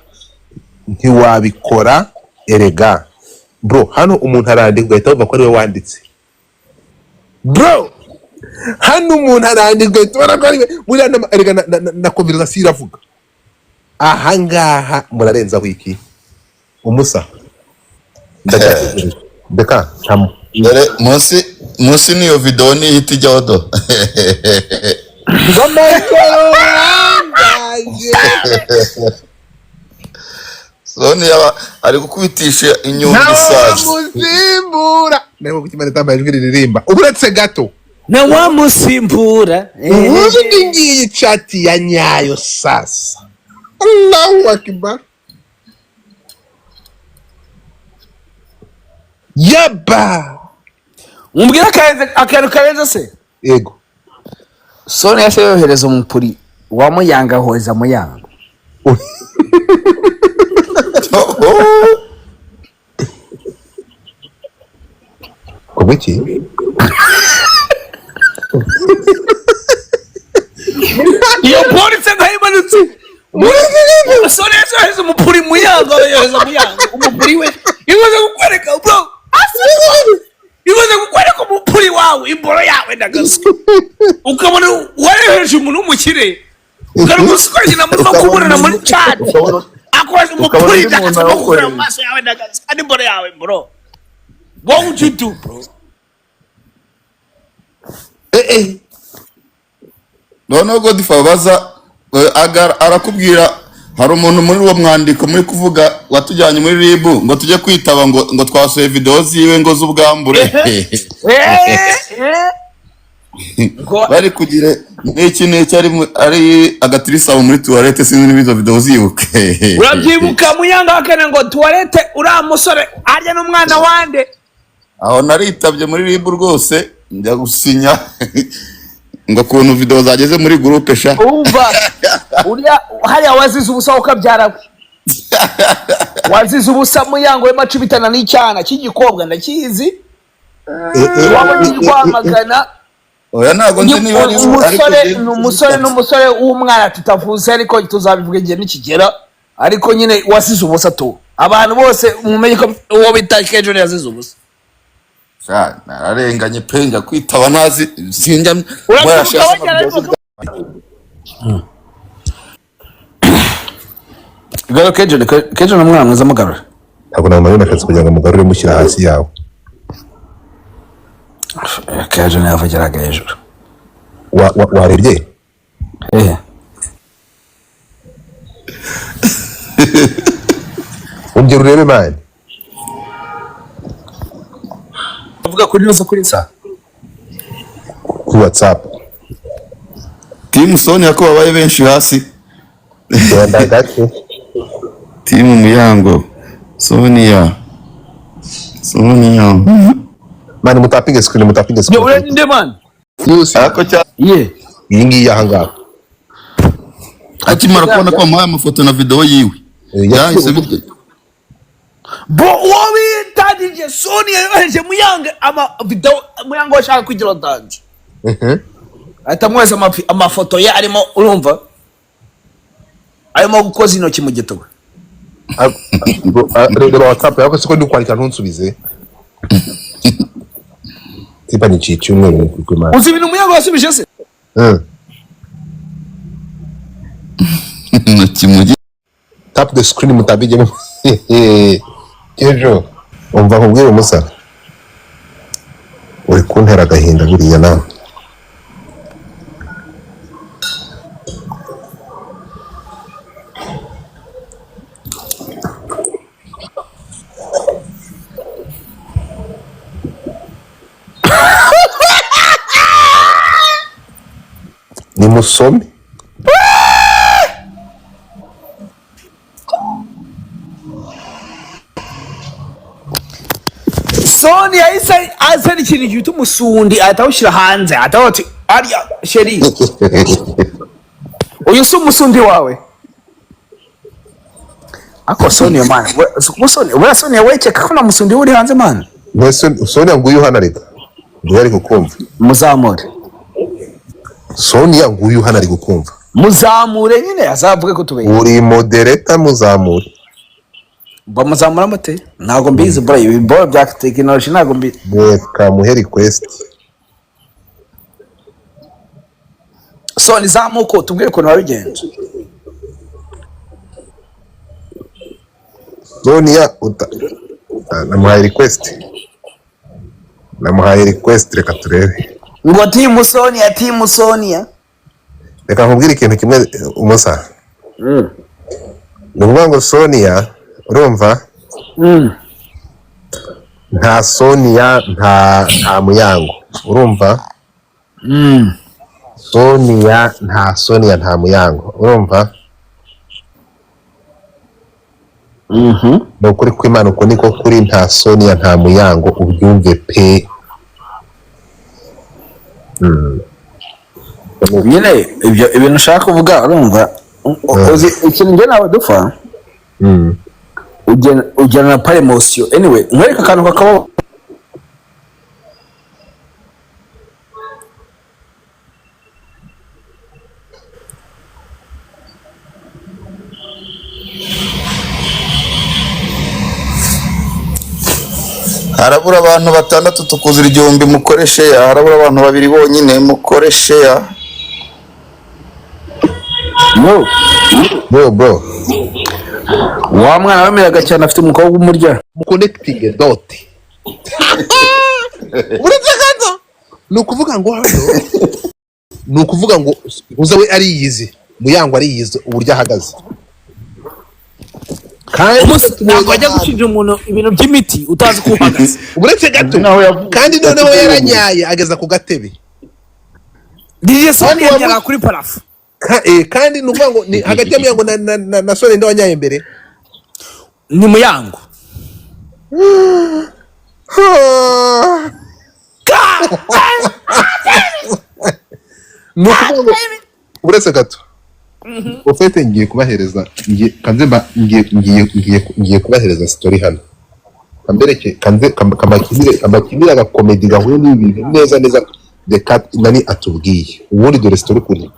ntiwabikora erega bro hano umuntu arandika ugahita wumva ko ari we wanditse bro hano umuntu arandika ugahita ubona ko ari we buriya erega na conversation iravuga ahangaha murarenzaho iki umusa ndeka tamu dore munsi niyo video ni hiti jodo Sonia ari gukubitisha inyumba isazi musimbura nawe kukimana tambaye ijwi riririmba uretse gato na wamusimbura ubundi ngiyi chat ya nyayo sasa Allahu akbar yaba umbwira akantu karenze se yego Sonia se yohereza umupuri wa Muyanga hoza Muyanga Komiki iyo polisi nkayimanutse Sonia se yohereza umupuri Muyanga yohereza Muyanga umupuri we imaze kukwereka bro imaze kukwereka umupuri wawe imboro yawe ndagaso ukabona wareheje umuntu w'umukire Ngari musikwaje na muri no kuburana muri chat. Akwaje umupuri ndakasa no kubura amaso yawe ndagaza. Andi mbore yawe bro. What would you do, bro? noneho Godfather baza arakubwira hari umuntu muri uwo mwandiko muri kuvuga watujyanye muri RIB ngo tujye kwitaba ngo twasoye video ziwe ngo z'ubwambure bari kugira n'iki ari agatirisabo muri toilette sinzi n'ibizo video zibuke urabyibuka Muyango akana ngo toilette ura musore arya n'umwana wande aho naritabye muri RIB rwose njya gusinya ngo kuntu video zageze muri groupe sha umva uriya hariya wazize ubusa ukabyara wazize ubusa Muyango we macibitana n'icyana cy'igikobwa ndakizi wabonye rwamagana oya ntago nzi niba ari umusore w'umwana tutavuze ariko tuzabivuga igihe nikigera ariko nyine wasize ubusa tu abantu bose mumenye ko uwo bita Kejo yazize ubusa nararenganye pe njya kwitaba ntazi sinjya Garo Kejo n'umwana mwiza mugarura ntabwo namubona akazi kugira ngo mugarure mushyira hasi yawe Kejo yavugiraga hejuru warebye ongera urebe mani avuga kuri nose kuri sa ku WhatsApp Team Sonia ko babaye benshi hasi Rwanda gato Team Muyango Sonia mani mutapinge screen yo ure nde man yose ako cya ye iyi ngiyi ahangaha akimara kubona ko amuhaye amafoto na video yiwe yahise bite bo wowe DJ Sonia yohereje Muyango ama video Muyango ashaka kugira danje atamweza amafoto ye arimo urumva arimo gukoza intoki mu gituba rero WhatsApp yako siko ndi kwandika ntunsubize tipa ni chichi umwe ku mani uzi ibintu Muyango yasubije se kimugi tap the screen mutabige Kejo umva nkubwire umusa uri kuntera agahinda buriya nawe ni musome Sonia isa azana ikintu gito umusundi atawushira hanze atawati arya sheri uyu si umusundi wawe ako Sonia man Sonia wecheka ko na musundi uri hanze man Sonia nguyu hana reka ndari gukumva muzamure Sonia nguyu hana ari gukumva muzamure nyine azavuge ko tubeye uri moderator muzamure bamuzamura mate ntago mbizi bro ibi bro bya technology ntago mbizi reka muhe request so nizamuko tubwire ko nabigenze Sonia namuhaye request reka turebe ngo team Sonia reka nkubwire ikintu kimwe umusa nuvuga ngo Sonia urumva nta Sonia nta Muyango urumva Sonia nta Muyango urumva no kuri kw'Imana uko niko kuri nta Sonia nta Muyango ubyumve pe nyine ibintu ushaka kuvuga urumva uzi ikintu njye nawe dupfa ujyana na pare emotion anyway nkwereka akantu kakaba harabura abantu 6 tukuzira 1000 mukoreshe harabura abantu 2 bonyine mukoreshe No. bro Wa mwana wemeraga cyane afite umukobwa umurya. connecting dot uretse gato ni ukuvuga ngo hano ni ukuvuga ngo uza we ariyizi Muyango ariyizi uburyo ahagaze kandi ntabwo ajya gushinja umuntu ibintu by'imiti utazi ko uhagaze. uretse gato kandi noneho yaranyaye ageza ku gatebe DJ Sonia yagera kuri parafu. Kandi nuvuga ngo ni hagati ya Muyango na Sonia ndo wanyaye mbere ni Muyango. Nukuvuga uretse gato ufite ngiye kubahereza ngiye kubahereza story hano kambereke kamakimira ga comedy gahuye n'ibintu neza reka nani atubwiye ubundi dore story kuri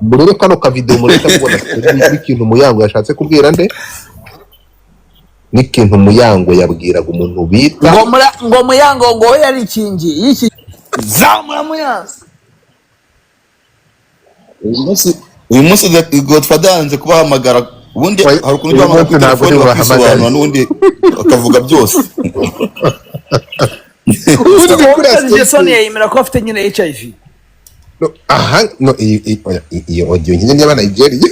murebe kano ka video mureka mubona story ikintu Muyango yashatse kubwira nde n'ikintu Muyango yabwiraga umuntu bita ngo Muyango ngo yari ikingi y'iki zamura Muyango. uyu munsi Godfather yanze kubahamagara ubundi hari ukuntu bahamagara kuri telefone bakisobanura n'ubundi akavuga byose. DJ Sonia yemera ko afite nyine HIV. No, iyo audio nyine y'abana Nigeria.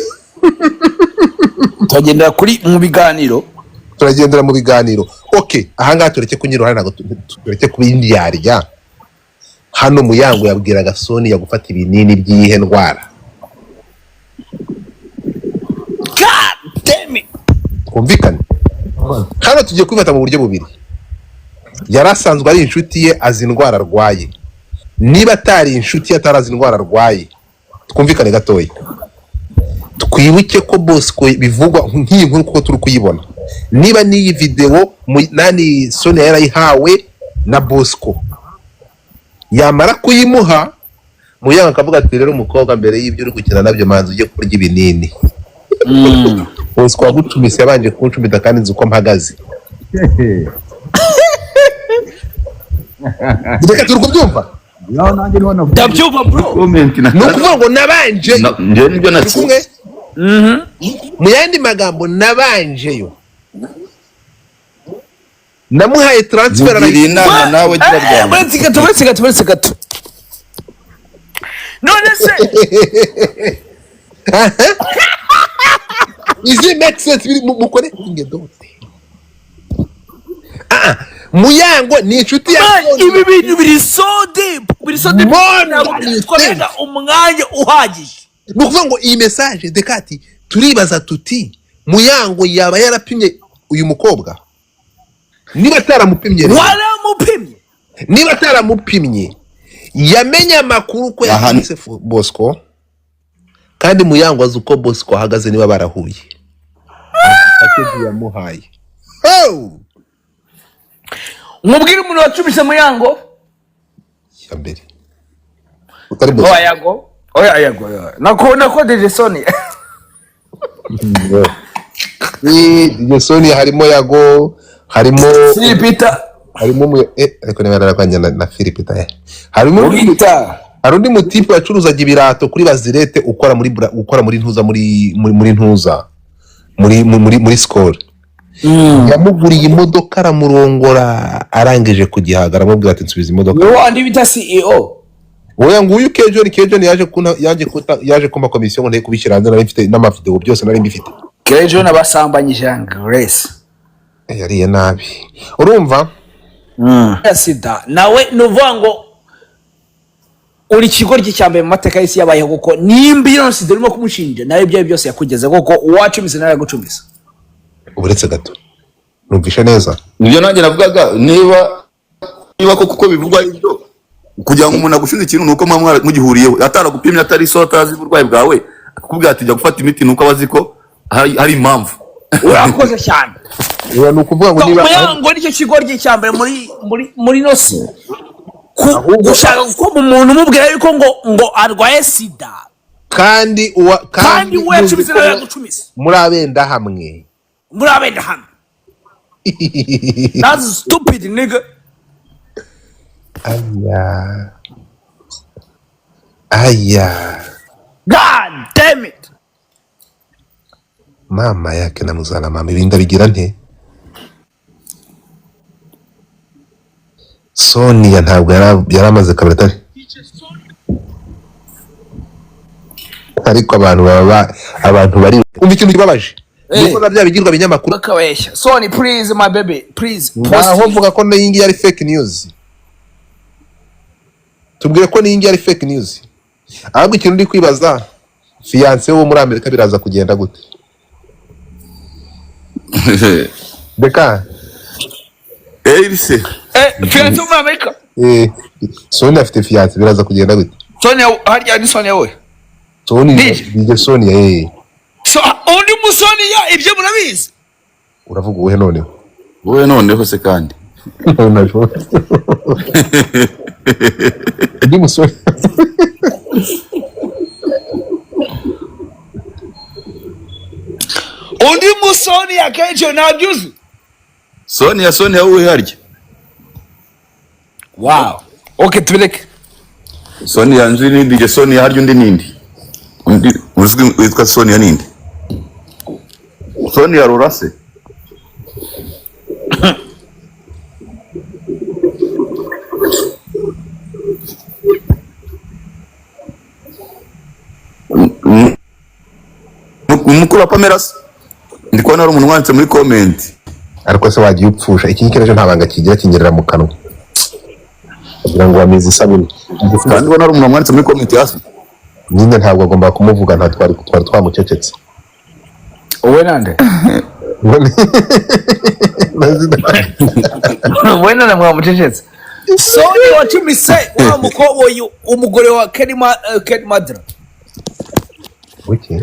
Turagendera mu biganiro. Okay, ahangaha tureke kunyira hano tureke kuba indi yarya. Hano Muyango yabwiraga Sonia gufata ibinini by'ihe ndwara. God damn it. Kumvikana. Hano tugiye kwifata mu buryo bubiri. Yarasanzwe ari inshuti ye azi indwara arwaye. Niba atari inshuti ye atarazi indwara arwaye. Twumvikane gatoya. Twibuke ko Bosco bivugwa nk'iyi nkuru kuko turi kuyibona. Niba n'iyi video nani Sonia yarayihawe na Bosco. Yamara kuyimuha Muyango akavuga ati rero umukobwa mbere y'ibyo uri gukina nabyo manzi ujye kurya ibinini. Bosco wagucumise yabanje kuncumita kandi nzi uko mpagaze. Reka turi kubyumva. Ndabyumva bro. Nukuvuga ngo nabanje Nje nibyo natse. Mu yandi magambo nabanjeyo. Namuhaye transfer Iri inama nawe gira byanyu. Buretse gato. None se izi make sense biri mu connecting dote. Muyango ni inshuti ya ibi bintu biri so deep. Twabenda umwanya uhagije. Nukuvuga ngo iyi message dekati turibaza tuti Muyango yaba yarapimye uyu mukobwa. Niba ataramupimye waramupimye. Niba ataramupimye yamenya amakuru ko yahanise Bosco kandi Muyango azi uko Bosco ahagaze niba barahuye. Akedi yamuhaye. Umubwire umuntu wacumise Muyango ya mbere. Utari Bosco. Oya yago. Nako DJ Sonia. DJ Sonia harimo Yago, harimo Philipita, harimo ariko nebara kwanya na Philipita. Harimo Philipita. Harundi mutipe wacuruzaga ibirato kuri Bazirete ukora muri ntuza muri ntuza. Muri score. Yamuguriye imodoka aramurongora arangije kugihagara amubwira ati nsubiza imodoka. Yo wandi bita CEO. Oya nguyu Kejon yaje kuma komisiyo ngo nteye kubishyira hanze nari mfite n'amavideo byose nari mbifite. Kejon abasambanyije Grace. Yariye nabi. Urumva? Sida nawe nuvuga ngo uri kigoryi cyambaye mu mateka y'isi yabayeho kuko nimba iyo sida urimo kumushinja nawe ibyo byose yakugeze kuko uwacumise nawe yagucumisa. Uretse gato. Numvisha neza. Nibyo nanjye navugaga niba kuko bivugwa ibyo kugira ngo umuntu agushunze ikintu nuko mugihuriyeho ataragupimye atari so atazi uburwayi bwawe akakubwira ati jya gufata imiti nuko abazi ko hari impamvu. Urakoze cyane. Uwa nukuvuga ngo niba Muyango nicyo kigoryi cyambaye muri nosi. Gushaka ko umuntu umubwira yuko ngo arwaye sida. Kandi we yacumise nawe yagucumisa. Muri abenda hamwe. That's stupid nigga. Aya. God damn it. mama yake namuzana mama ibinda bigira nte Sonia ntabwo yaramaze kabiri atari ariko abantu bari umva ikintu kibabaje nuko nabya bigirwa binyamakuru bakabeshya. Sony please my baby please aho vuga ko n'ingi yari fake news tubwire ko n'ingi yari fake news ahubwo ikintu ndi kwibaza fiance wo muri Amerika biraza kugenda gute Beka bise fiance wo muri Amerika Sonia afite fiance biraza kugenda gute Sonia harya ni Sonia we DJ Sonia so undi Sonia ibyo murabizi uravuga uwe noneho se kandi najo ndi musore undi Sonia kenshi nabyuzi Sonia uwe harya wow okay tubireke Sonia nzi ni DJ Sonia harya undi nindi uzwi witwa Sonia nindi Sonia Rurase umukuru wa Pameras ndiko nari umuntu wanditse muri comment ariko se wagiye upfusha iki kireje ntabanga kigira kingerera mu kanwa kugira ngo wamize isabune kandi nari umuntu wanditse muri comment hasi nyine ntabwo agomba kumuvuga nta twari twamucecetse uwe nande uwe nande mwamucecetse Sony watumise wa mukobo umugore wa Kenny Madra okay